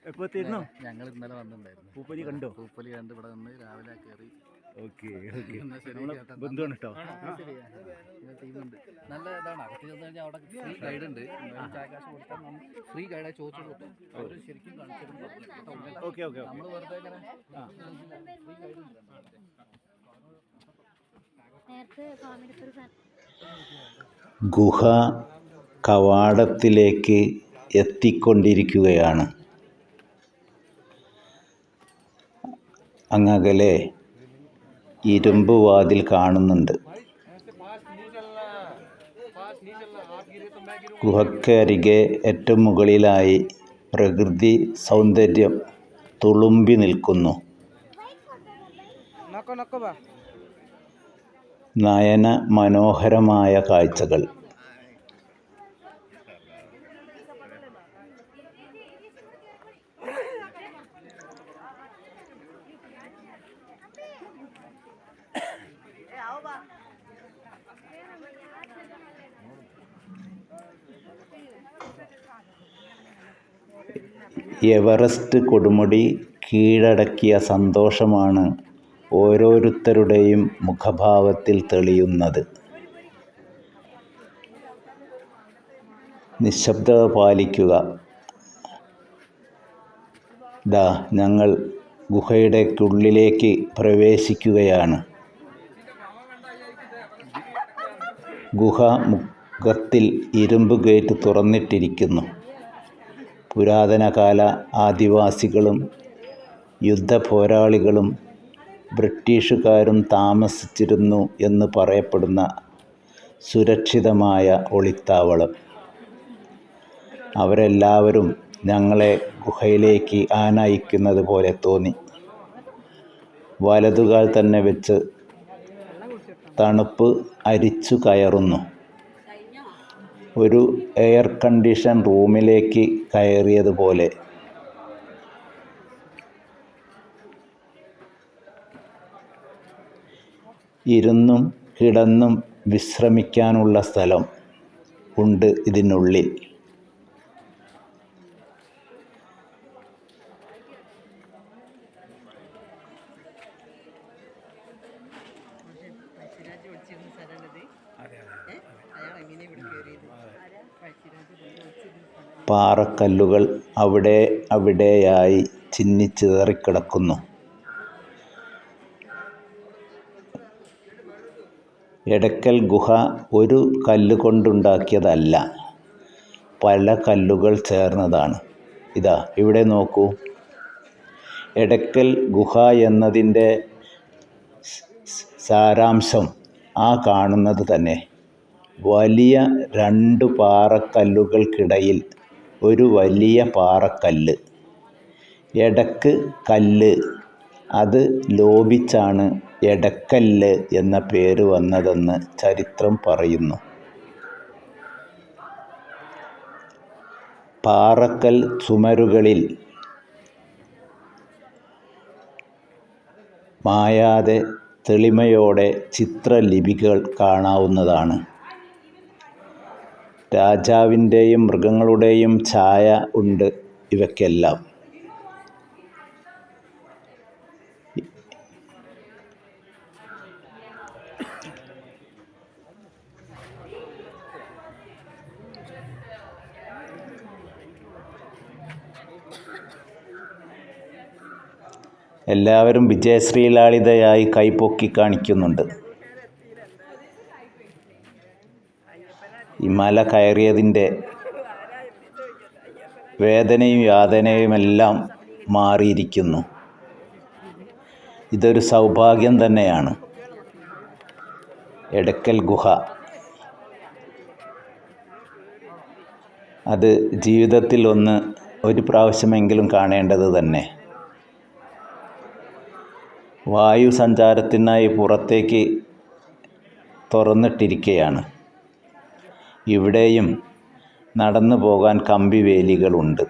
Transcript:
എപ്പോ എത്തിയിരുന്നോ? ഞങ്ങൾ ഇന്നലെ വന്നിട്ടുണ്ടായിരുന്നു. പൂപ്പൊലി കണ്ടോ? പൂപ്പൊലി കണ്ട് ഇവിടെ നിന്ന് രാവിലെ കയറി. ഓക്കെ ബന്ധുവാണ് കേട്ടോ. ടീമുണ്ട്. നല്ല ഇതാണ്. അകത്ത് ചെന്ന് കഴിഞ്ഞാൽ അവിടെ ഫ്രീ ഗൈഡ് ഉണ്ട്. കാശ് കൊടുത്താൽ ഫ്രീ ഗൈഡായി ചോദിച്ചു കൊടുക്കും. അവർ ശരിക്കും കാണിച്ചിടും. നമ്മൾ വെറുതെ ഇങ്ങനെ ഫ്രീ ഗൈഡ് ഉണ്ട്. ഗുഹ കവാടത്തിലേക്ക് എത്തിക്കൊണ്ടിരിക്കുകയാണ്. അങ്ങകലെ ഇരുമ്പ് വാതിൽ കാണുന്നുണ്ട്. ഗുഹയ്ക്കരികെ ഏറ്റവും മുകളിലായി പ്രകൃതി സൗന്ദര്യം തുളുമ്പി നിൽക്കുന്നു. നയന മനോഹരമായ കാഴ്ചകൾ. എവറസ്റ്റ് കൊടുമുടി കീഴടക്കിയ സന്തോഷമാണ് ഓരോരുത്തരുടെയും മുഖഭാവത്തിൽ തെളിയുന്നത്. നിശബ്ദത പാലിക്കുക. ഞങ്ങൾ ഗുഹയുടെക്കുള്ളിലേക്ക് പ്രവേശിക്കുകയാണ്. ഗുഹ മുഖത്തിൽ ഇരുമ്പ് ഗേറ്റ് തുറന്നിട്ടിരിക്കുന്നു. പുരാതനകാല ആദിവാസികളും യുദ്ധപോരാളികളും ബ്രിട്ടീഷുകാരും താമസിച്ചിരുന്നു എന്ന് പറയപ്പെടുന്ന സുരക്ഷിതമായ ഒളിത്താവളം. അവരെല്ലാവരും ഞങ്ങളെ ഗുഹയിലേക്ക് ആനയിക്കുന്നത് പോലെ തോന്നി. വലതുകാൽ തന്നെ വെച്ച് തണുപ്പ് അരിച്ചു കയറുന്നു. ഒരു എയർ കണ്ടീഷൻ റൂമിലേക്ക് കയറിയതുപോലെ. ഇരുന്നും കിടന്നും വിശ്രമിക്കാനുള്ള സ്ഥലം ഉണ്ട് ഇതിനുള്ളിൽ. പാറക്കല്ലുകൾ അവിടെയായി ചിന്നിച്ചിതറിക്കിടക്കുന്നു. എടക്കൽ ഗുഹ ഒരു കല്ലുകൊണ്ടുണ്ടാക്കിയതല്ല, പല കല്ലുകൾ ചേർന്നതാണ്. ഇവിടെ നോക്കൂ. എടക്കൽ ഗുഹ എന്നതിൻ്റെ സാരാംശം കാണുന്നത് തന്നെ. വലിയ 2 പാറക്കല്ലുകൾക്കിടയിൽ ഒരു വലിയ പാറക്കല്ല്, എടക്ക് കല്ല്. അത് ലോപിച്ചാണ് എടക്കല്ല് എന്ന പേര് വന്നതെന്ന് ചരിത്രം പറയുന്നു. പാറക്കൽ ചുമരുകളിൽ മായാതെ തെളിമയോടെ ചിത്രലിപികൾ കാണാവുന്നതാണ്. രാജാവിൻ്റെയും മൃഗങ്ങളുടെയും ഛായ ഉണ്ട് ഇവയ്ക്കെല്ലാം. എല്ലാവരും വിജയശ്രീലാളിതയായി കൈപ്പൊക്കി കാണിക്കുന്നുണ്ട്. ഈ മല കയറിയതിൻ്റെ വേദനയും യാതനയുമെല്ലാം മാറിയിരിക്കുന്നു. ഇതൊരു സൗഭാഗ്യം തന്നെയാണ്. എടക്കൽ ഗുഹ അത് ജീവിതത്തിൽ ഒരു പ്രാവശ്യമെങ്കിലും കാണേണ്ടത് തന്നെ. വായു സഞ്ചാരത്തിനായി പുറത്തേക്ക് തുറന്നിട്ടിരിക്കുകയാണ്. ഇവിടെയും നടന്നു പോകാൻ കമ്പിവേലികളുണ്ട്.